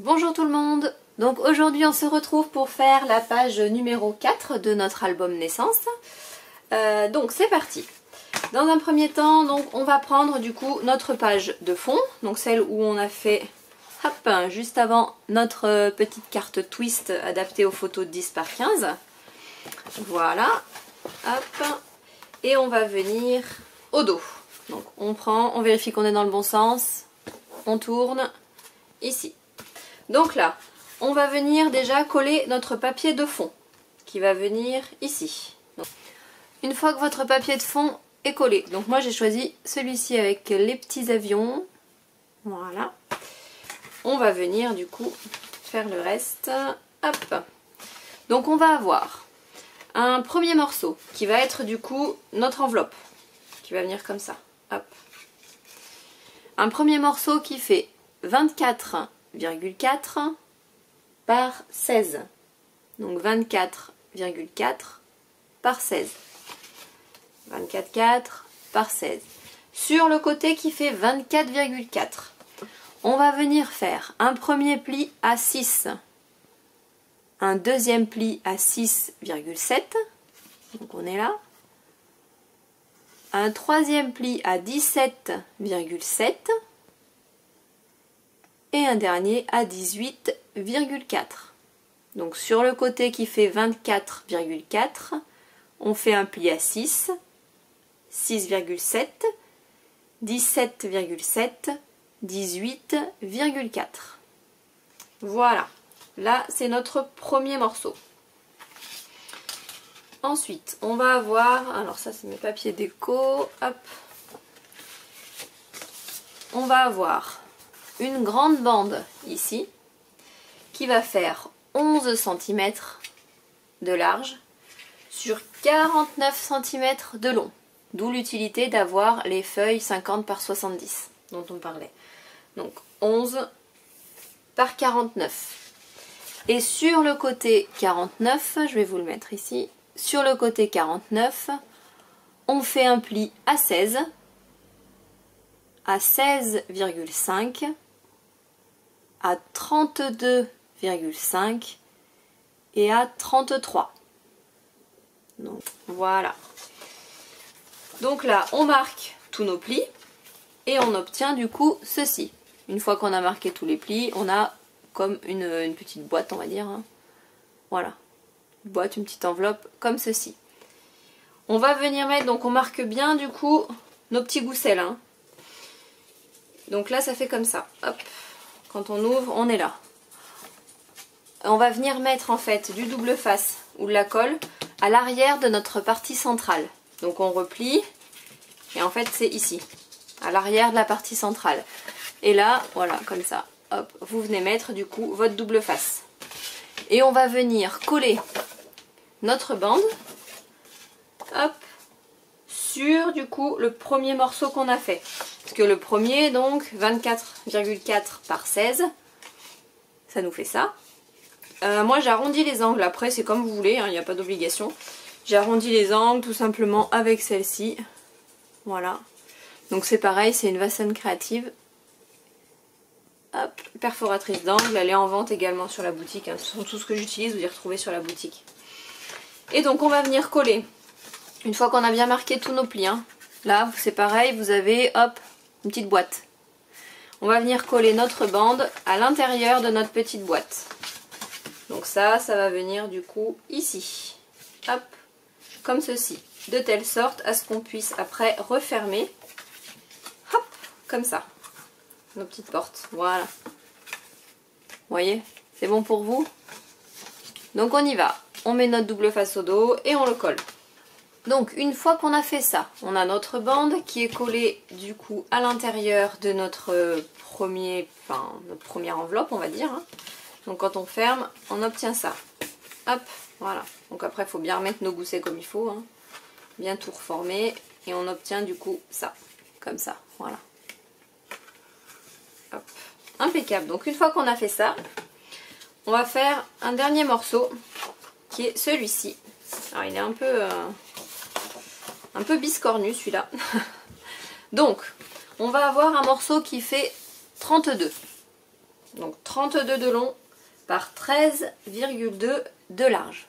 Bonjour tout le monde. Donc aujourd'hui on se retrouve pour faire la page numéro 4 de notre album naissance. Donc c'est parti. Dans un premier temps, donc, on va prendre du coup notre page de fond, donc celle où on a fait hop, juste avant notre petite carte twist adaptée aux photos de 10 par 15. Voilà, hop, et on va venir au dos. Donc on prend, on vérifie qu'on est dans le bon sens, on tourne ici. Donc là, on va venir déjà coller notre papier de fond qui va venir ici. Donc, une fois que votre papier de fond est collé, donc moi j'ai choisi celui-ci avec les petits avions. Voilà. On va venir du coup faire le reste. Hop. Donc on va avoir un premier morceau qui va être du coup notre enveloppe qui va venir comme ça. Hop. Un premier morceau qui fait 24,4 par 16. Donc 24,4 par 16. 24,4 par 16. Sur le côté qui fait 24,4, on va venir faire un premier pli à 6, un deuxième pli à 6,7, donc on est là, un troisième pli à 17,7 et un dernier à 18,4. Donc sur le côté qui fait 24,4, on fait un pli à 6, 6,7, 17,7, 18,4. Voilà, là c'est notre premier morceau. Ensuite, on va avoir, alors ça c'est mes papiers déco, hop. On va avoir une grande bande ici qui va faire 11 cm de large sur 49 cm de long. D'où l'utilité d'avoir les feuilles 50 par 70 dont on parlait. Donc 11 par 49. Et sur le côté 49, je vais vous le mettre ici, sur le côté 49, on fait un pli à 16, à 16,5, à 32,5 et à 33. Donc voilà. Donc là, on marque tous nos plis et on obtient du coup ceci. Une fois qu'on a marqué tous les plis, on a comme une petite boîte, on va dire. Hein. Voilà. Une boîte, une petite enveloppe comme ceci. On va venir mettre, donc on marque bien du coup nos petits goussels. Hein. Donc là, ça fait comme ça. Hop. Quand on ouvre, on est là. On va venir mettre en fait du double face ou de la colle à l'arrière de notre partie centrale. Donc on replie et en fait c'est ici, à l'arrière de la partie centrale. Et là, voilà, comme ça, hop, vous venez mettre du coup votre double face. Et on va venir coller notre bande, hop, sur du coup le premier morceau qu'on a fait. Parce que le premier, donc 24,4 par 16, ça nous fait ça. Moi j'arrondis les angles, après c'est comme vous voulez, il n'y a pas d'obligation. J'arrondis les angles tout simplement avec celle-ci. Voilà. Donc c'est pareil, c'est une Vasson créative. Hop, perforatrice d'angle, elle est en vente également sur la boutique. Hein. Ce sont tout ce que j'utilise, vous y retrouvez sur la boutique. Et donc on va venir coller. Une fois qu'on a bien marqué tous nos plis, hein. Là c'est pareil, vous avez hop, une petite boîte. On va venir coller notre bande à l'intérieur de notre petite boîte. Donc ça va venir du coup ici. Hop, comme ceci. De telle sorte à ce qu'on puisse après refermer. Hop, comme ça. Nos petites portes. Voilà. Vous voyez, c'est bon pour vous? Donc on y va. On met notre double face au dos et on le colle. Donc une fois qu'on a fait ça, on a notre bande qui est collée du coup à l'intérieur de notre première enveloppe, on va dire. Hein. Donc quand on ferme, on obtient ça. Hop, voilà. Donc après, il faut bien remettre nos goussets comme il faut. Hein. Bien tout reformer. Et on obtient du coup ça. Comme ça, voilà. Hop. Impeccable. Donc une fois qu'on a fait ça, on va faire un dernier morceau qui est celui-ci. Alors il est un peu biscornu celui-là. Donc on va avoir un morceau qui fait 32. Donc 32 de long par 13,2 de large.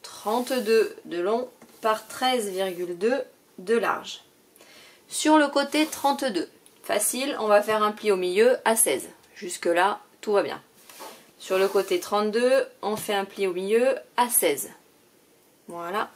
32 de long par 13,2 de large. Sur le côté 32, facile, on va faire un pli au milieu à 16. Jusque là, tout va bien. Sur le côté 32, on fait un pli au milieu à 16. Voilà.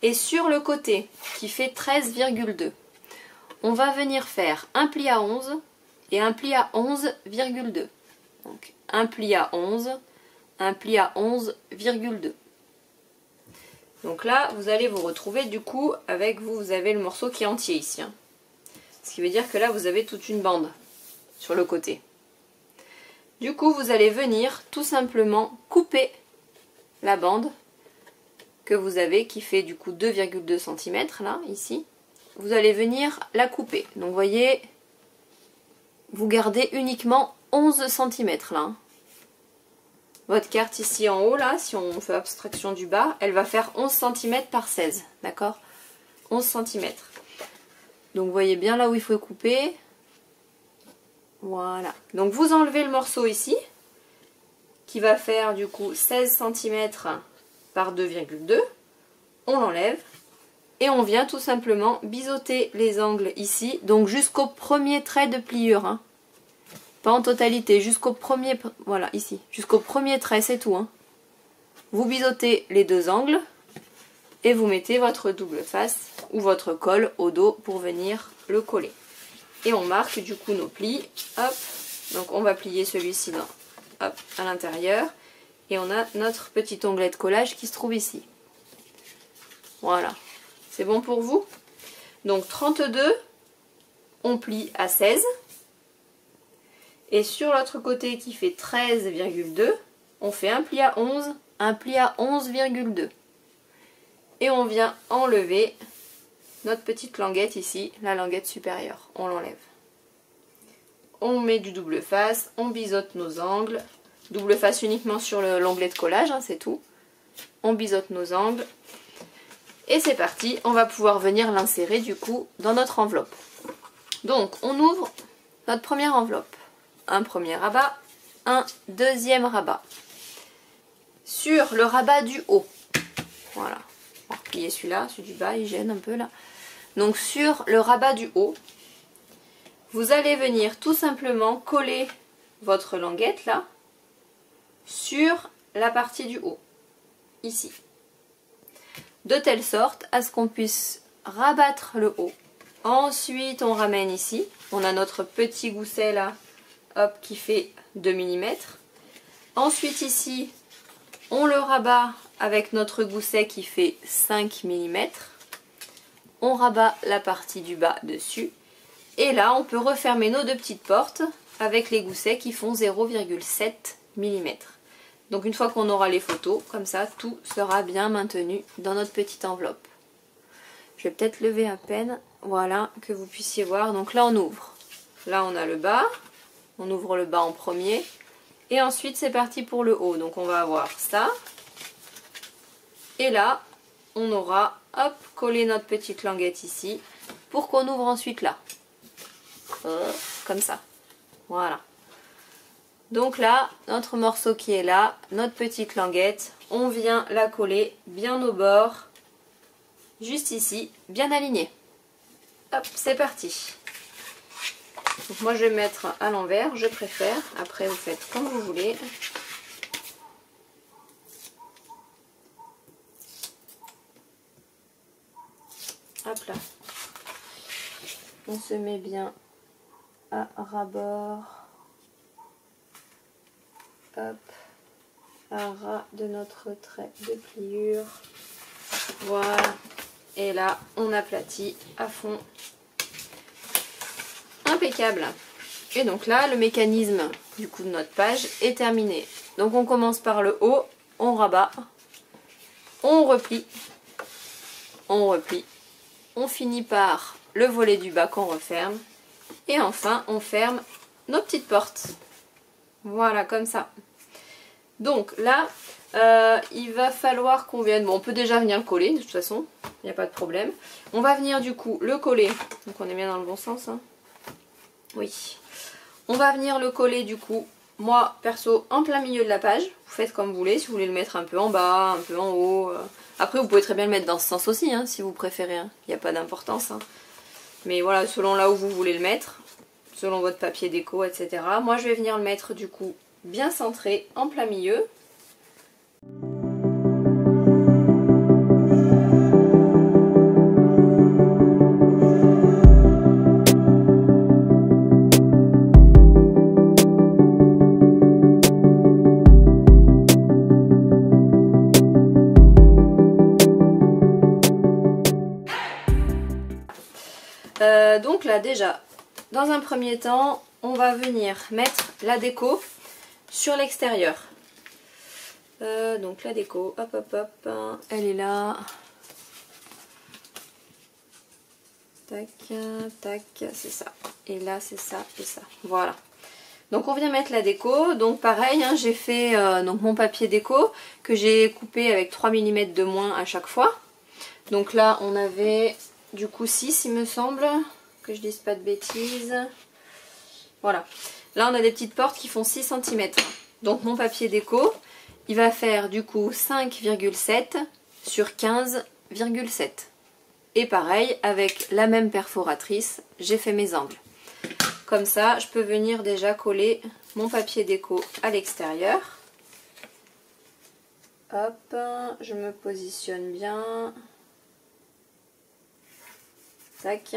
Et sur le côté qui fait 13,2, on va venir faire un pli à 11 et un pli à 11,2. Donc un pli à 11, un pli à 11,2. Donc là, vous allez vous retrouver du coup avec vous avez le morceau qui est entier ici. Hein. Ce qui veut dire que là, vous avez toute une bande sur le côté. Du coup, vous allez venir tout simplement couper la bande que vous avez qui fait du coup 2,2 cm là, ici. Vous allez venir la couper. Donc vous voyez, vous gardez uniquement 11 cm là. Hein. Votre carte ici en haut là, si on fait abstraction du bas, elle va faire 11 cm par 16, d'accord? 11 cm. Donc vous voyez bien là où il faut couper. Voilà. Donc vous enlevez le morceau ici, qui va faire du coup 16 cm par 2,2. On l'enlève. Et on vient tout simplement biseauter les angles ici, donc jusqu'au premier trait de pliure. Hein. Pas en totalité, jusqu'au premier, voilà, ici, jusqu'au premier trait, c'est tout. Hein. Vous biseautez les deux angles et vous mettez votre double face ou votre colle au dos pour venir le coller. Et on marque du coup nos plis, hop, donc on va plier celui-ci à l'intérieur et on a notre petit onglet de collage qui se trouve ici. Voilà, c'est bon pour vous? Donc 32, on plie à 16. Et sur l'autre côté qui fait 13,2, on fait un pli à 11, un pli à 11,2. Et on vient enlever notre petite languette ici, la languette supérieure. On l'enlève. On met du double face, on biseaute nos angles. Double face uniquement sur l'onglet de collage, hein, c'est tout. On biseaute nos angles. Et c'est parti, on va pouvoir venir l'insérer du coup dans notre enveloppe. Donc on ouvre notre première enveloppe. Un premier rabat, un deuxième rabat. Sur le rabat du haut, voilà, on va replier celui-là, celui du bas, il gêne un peu là. Donc sur le rabat du haut, vous allez venir tout simplement coller votre languette là, sur la partie du haut, ici. De telle sorte à ce qu'on puisse rabattre le haut. Ensuite on ramène ici, on a notre petit gousset là, hop, qui fait 2 mm. Ensuite ici, on le rabat avec notre gousset qui fait 5 mm. On rabat la partie du bas dessus. Et là, on peut refermer nos deux petites portes avec les goussets qui font 0,7 mm. Donc une fois qu'on aura les photos, comme ça, tout sera bien maintenu dans notre petite enveloppe. Je vais peut-être lever à peine, voilà, que vous puissiez voir. Donc là, on ouvre. Là, on a le bas. On ouvre le bas en premier. Et ensuite, c'est parti pour le haut. Donc on va avoir ça. Et là, on aura, hop, collé notre petite languette ici. Pour qu'on ouvre ensuite là. Comme ça. Voilà. Donc là, notre morceau qui est là, notre petite languette, on vient la coller bien au bord. Juste ici, bien aligné. Hop, c'est parti. Donc moi je vais mettre à l'envers, je préfère. Après vous faites comme vous voulez. Hop là. On se met bien à ras-bord. Hop. À ras de notre trait de pliure. Voilà. Et là, on aplatit à fond. Impeccable. Et donc là, le mécanisme du coup de notre page est terminé. Donc on commence par le haut, on rabat, on replie, on finit par le volet du bas qu'on referme. Et enfin, on ferme nos petites portes. Voilà, comme ça. Donc là, il va falloir qu'on vienne... Bon, on peut déjà venir le coller, de toute façon, il n'y a pas de problème. On va venir du coup le coller. Donc on est bien dans le bon sens, hein. Oui. On va venir le coller du coup, moi perso, en plein milieu de la page. Vous faites comme vous voulez, si vous voulez le mettre un peu en bas, un peu en haut. Après vous pouvez très bien le mettre dans ce sens aussi, hein, si vous préférez. Il n'y a pas d'importance. Hein. Mais voilà, selon là où vous voulez le mettre, selon votre papier déco, etc. Moi je vais venir le mettre du coup bien centré, en plein milieu. Donc là déjà, dans un premier temps, on va venir mettre la déco sur l'extérieur. Donc la déco, hop hop hop, elle est là. Tac, tac, c'est ça. Et là c'est ça et ça. Voilà. Donc on vient mettre la déco. Donc pareil, hein, j'ai fait donc mon papier déco que j'ai coupé avec 3 mm de moins à chaque fois. Donc là on avait du coup 6 il me semble. Que je dise pas de bêtises. Voilà. Là on a des petites portes qui font 6 cm. Donc mon papier déco, il va faire du coup 5,7 sur 15,7. Et pareil, avec la même perforatrice, j'ai fait mes angles. Comme ça, je peux venir déjà coller mon papier déco à l'extérieur. Hop, je me positionne bien. Tac.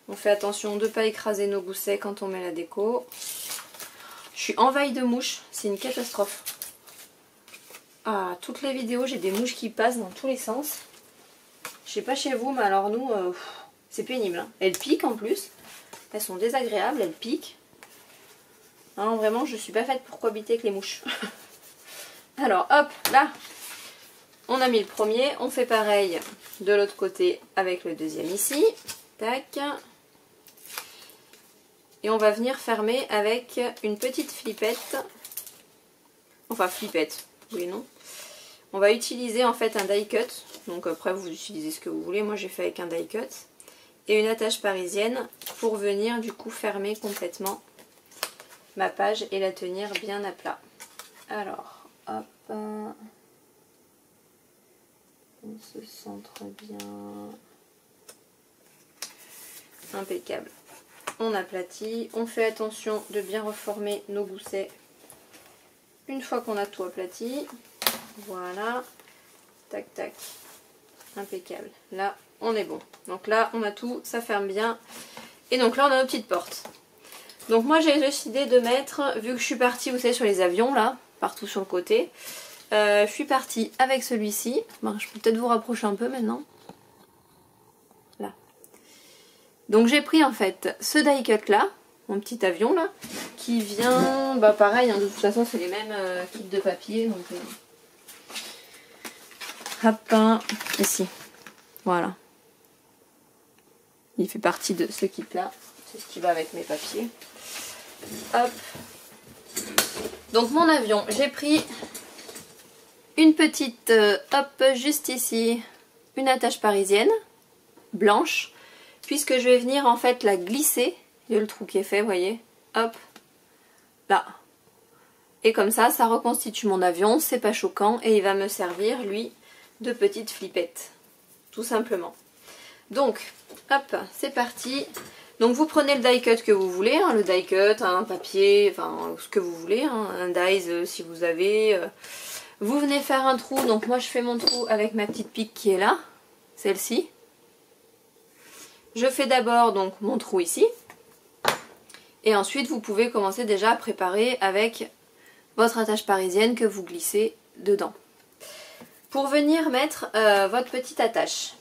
On fait attention de ne pas écraser nos goussets quand on met la déco. Je suis envahie de mouches, c'est une catastrophe. Ah, toutes les vidéos, j'ai des mouches qui passent dans tous les sens. Je sais pas chez vous, mais alors nous, c'est pénible. Hein. Elles piquent en plus. Elles sont désagréables, elles piquent. Non, vraiment, je suis pas faite pour cohabiter avec les mouches. Alors, hop, là, on a mis le premier. On fait pareil de l'autre côté avec le deuxième ici. Tac. Et on va venir fermer avec une petite flippette. Enfin, flippette, oui et non. On va utiliser en fait un die cut. Donc après, vous utilisez ce que vous voulez. Moi, j'ai fait avec un die cut. Et une attache parisienne pour venir du coup fermer complètement ma page et la tenir bien à plat. Alors, hop. On se centre bien. Impeccable. On aplatit, on fait attention de bien reformer nos goussets une fois qu'on a tout aplati. Voilà, tac tac, impeccable. Là on est bon, donc là on a tout, ça ferme bien. Et donc là on a nos petites portes. Donc moi j'ai décidé de mettre, vu que je suis partie, vous savez, sur les avions là, partout sur le côté, je suis partie avec celui-ci. Bon, je peux peut-être vous rapprocher un peu maintenant. Là. Donc j'ai pris en fait ce die cut là, mon petit avion là, qui vient, bah pareil, hein, de toute façon c'est les mêmes kits de papier. Donc, hop, ici, voilà. Il fait partie de ce kit là, c'est ce qui va avec mes papiers. Hop. Donc mon avion, j'ai pris une petite, hop, juste ici, une attache parisienne, blanche. Puisque je vais venir en fait la glisser, il y a le trou qui est fait, vous voyez, hop, là. Et comme ça, ça reconstitue mon avion, c'est pas choquant et il va me servir, lui, de petite flippette, tout simplement. Donc, hop, c'est parti. Donc vous prenez le die cut que vous voulez, hein, le die cut, un papier, enfin ce que vous voulez, hein, un dies si vous avez. Vous venez faire un trou, donc moi je fais mon trou avec ma petite pique qui est là, celle-ci. Je fais d'abord donc mon trou ici. Et ensuite vous pouvez commencer déjà à préparer avec votre attache parisienne que vous glissez dedans. Pour venir mettre votre petite attache.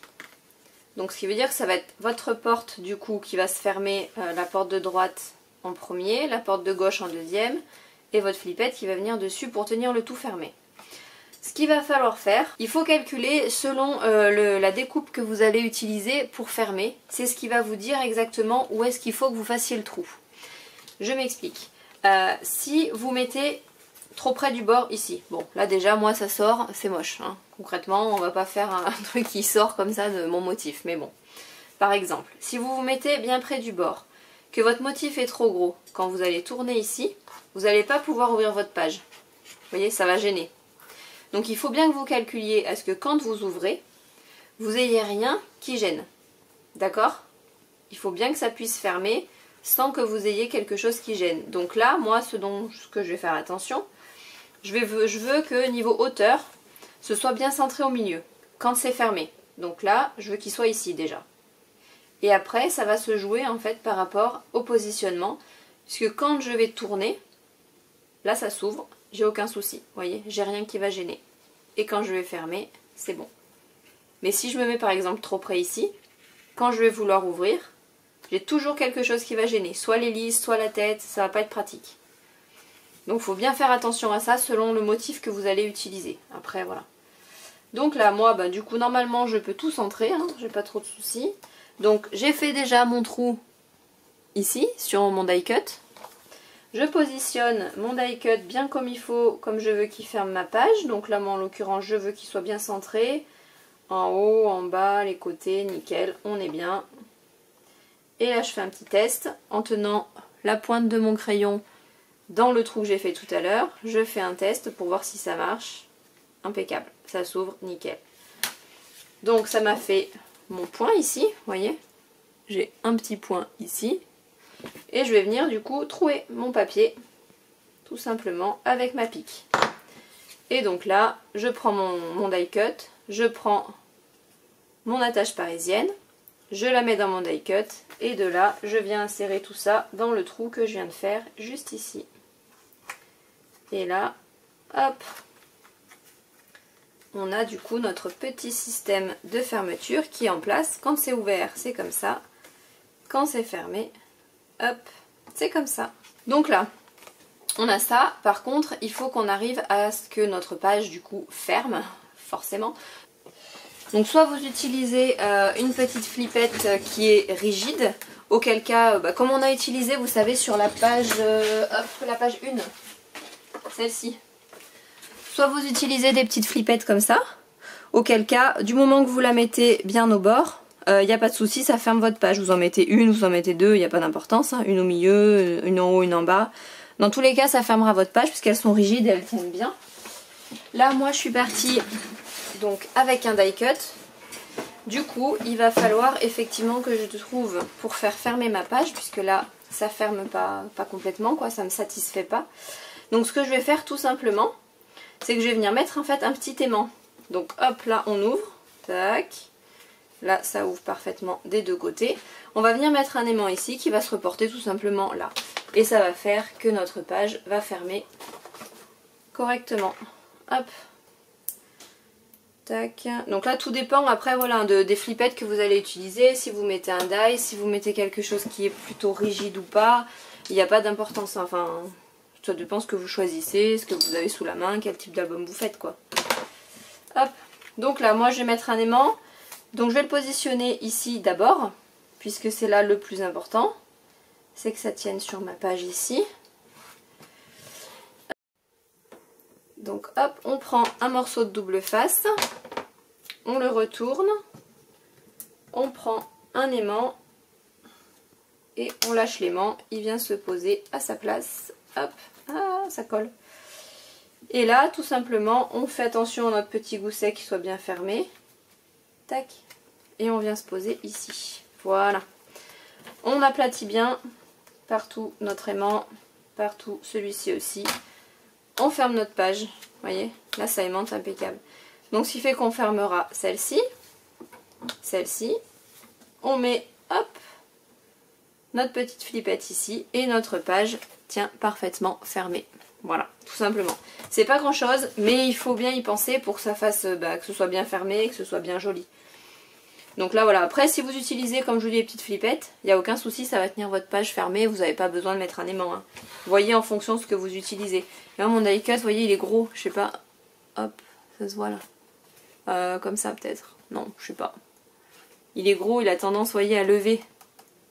Donc ce qui veut dire que ça va être votre porte du coup qui va se fermer, la porte de droite en premier, la porte de gauche en deuxième. Et votre flippette qui va venir dessus pour tenir le tout fermé. Ce qu'il va falloir faire, il faut calculer selon la découpe que vous allez utiliser pour fermer. C'est ce qui va vous dire exactement où est-ce qu'il faut que vous fassiez le trou. Je m'explique. Si vous mettez trop près du bord ici, bon là déjà moi ça sort, c'est moche. Hein. Concrètement on va pas faire un truc qui sort comme ça de mon motif. Mais bon, par exemple, si vous vous mettez bien près du bord que votre motif est trop gros, quand vous allez tourner ici, vous n'allez pas pouvoir ouvrir votre page. Vous voyez, ça va gêner. Donc il faut bien que vous calculiez à ce que quand vous ouvrez, vous n'ayez rien qui gêne. D'accord? Il faut bien que ça puisse fermer sans que vous ayez quelque chose qui gêne. Donc là, moi, ce que je vais faire attention, je veux que niveau hauteur, ce soit bien centré au milieu, quand c'est fermé. Donc là, je veux qu'il soit ici déjà. Et après, ça va se jouer en fait par rapport au positionnement, puisque quand je vais tourner, là ça s'ouvre, j'ai aucun souci. Vous voyez, j'ai rien qui va gêner. Et quand je vais fermer, c'est bon. Mais si je me mets par exemple trop près ici, quand je vais vouloir ouvrir, j'ai toujours quelque chose qui va gêner. Soit l'hélice, soit la tête, ça va pas être pratique. Donc il faut bien faire attention à ça selon le motif que vous allez utiliser. Après voilà. Donc là moi du coup normalement je peux tout centrer, hein, j'ai pas trop de soucis. Donc j'ai fait déjà mon trou ici sur mon die cut. Je positionne mon die cut bien comme il faut, comme je veux qu'il ferme ma page. Donc là moi en l'occurrence je veux qu'il soit bien centré. En haut, en bas, les côtés, nickel, on est bien. Et là je fais un petit test en tenant la pointe de mon crayon dans le trou que j'ai fait tout à l'heure. Je fais un test pour voir si ça marche. Impeccable, ça s'ouvre, nickel. Donc ça m'a fait mon point ici, vous voyez. J'ai un petit point ici. Et je vais venir du coup trouer mon papier, tout simplement, avec ma pique. Et donc là, je prends mon die cut, je prends mon attache parisienne, je la mets dans mon die cut, et de là, je viens insérer tout ça dans le trou que je viens de faire juste ici. Et là, hop, on a du coup notre petit système de fermeture qui est en place. Quand c'est ouvert, c'est comme ça. Quand c'est fermé, hop, c'est comme ça. Donc là, on a ça. Par contre, il faut qu'on arrive à ce que notre page du coup ferme, forcément. Donc soit vous utilisez une petite flippette qui est rigide, auquel cas, comme on a utilisé, vous savez, sur la page, hop, la page 1, celle-ci. Soit vous utilisez des petites flippettes comme ça, auquel cas, du moment que vous la mettez bien au bord, il n'y a pas de souci, ça ferme votre page. Vous en mettez une, vous en mettez deux, il n'y a pas d'importance, hein. Une au milieu, une en haut, une en bas. Dans tous les cas, ça fermera votre page puisqu'elles sont rigides et elles tiennent bien. Là, moi, je suis partie donc avec un die cut. Du coup, il va falloir effectivement que je trouve pour faire fermer ma page, puisque là, ça ferme pas complètement, quoi, ça me satisfait pas. Donc, ce que je vais faire tout simplement, c'est que je vais venir mettre en fait un petit aimant. Donc, hop, là, on ouvre, tac. Là, ça ouvre parfaitement des deux côtés. On va venir mettre un aimant ici qui va se reporter tout simplement là. Et ça va faire que notre page va fermer correctement. Hop. Tac. Donc là, tout dépend après voilà, des flippettes que vous allez utiliser. Si vous mettez un die, si vous mettez quelque chose qui est plutôt rigide ou pas, il n'y a pas d'importance. Enfin, ça dépend ce que vous choisissez, ce que vous avez sous la main, quel type d'album vous faites, quoi. Hop. Donc là, moi, je vais mettre un aimant. Donc je vais le positionner ici d'abord, puisque c'est là le plus important. C'est que ça tienne sur ma page ici. Donc hop, on prend un morceau de double face, on le retourne, on prend un aimant et on lâche l'aimant, il vient se poser à sa place. Hop, ah, ça colle. Et là, tout simplement, on fait attention à notre petit gousset qui soit bien fermé. Tac. Et on vient se poser ici. Voilà. On aplatit bien partout notre aimant, partout celui-ci aussi. On ferme notre page. Vous voyez, là ça aimante impeccable. Donc ce qui fait qu'on fermera celle-ci, celle-ci. On met, hop, notre petite flippette ici et notre page tient parfaitement fermée. Voilà, tout simplement. C'est pas grand chose, mais il faut bien y penser pour que ça fasse, que ce soit bien fermé, que ce soit bien joli. Donc là voilà, après si vous utilisez comme je vous dis les petites flippettes, il n'y a aucun souci, ça va tenir votre page fermée, vous n'avez pas besoin de mettre un aimant. Hein. Vous voyez en fonction de ce que vous utilisez. Là mon die cut, vous voyez il est gros, je sais pas, hop, ça se voit là. Comme ça peut-être, non, je sais pas. Il est gros, il a tendance, vous voyez, à lever.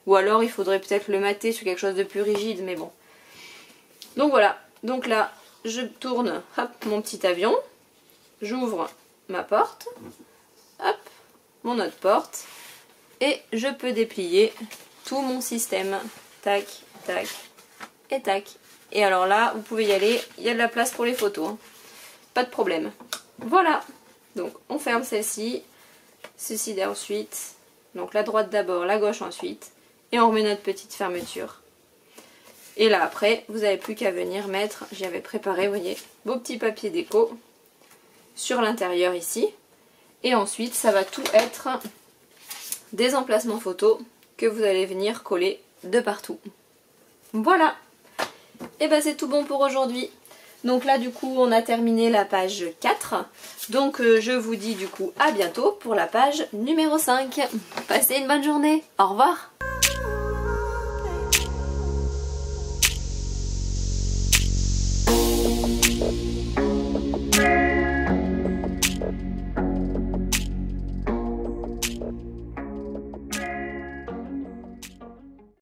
Ou alors il faudrait peut-être le mater sur quelque chose de plus rigide, mais bon. Donc voilà, donc là je tourne, hop, mon petit avion, j'ouvre ma porte, hop, mon autre porte et je peux déplier tout mon système tac, tac et tac. Et alors là, vous pouvez y aller, il y a de la place pour les photos, hein. Pas de problème. Voilà, donc on ferme celle-ci, ceci ensuite, donc la droite d'abord, la gauche ensuite, et on remet notre petite fermeture. Et là après, vous n'avez plus qu'à venir mettre, j'y avais préparé, vous voyez, vos petits papiers déco sur l'intérieur ici. Et ensuite, ça va tout être des emplacements photos que vous allez venir coller de partout. Voilà. Et ben c'est tout bon pour aujourd'hui. Donc là du coup on a terminé la page 4. Donc je vous dis du coup à bientôt pour la page numéro 5. Passez une bonne journée. Au revoir.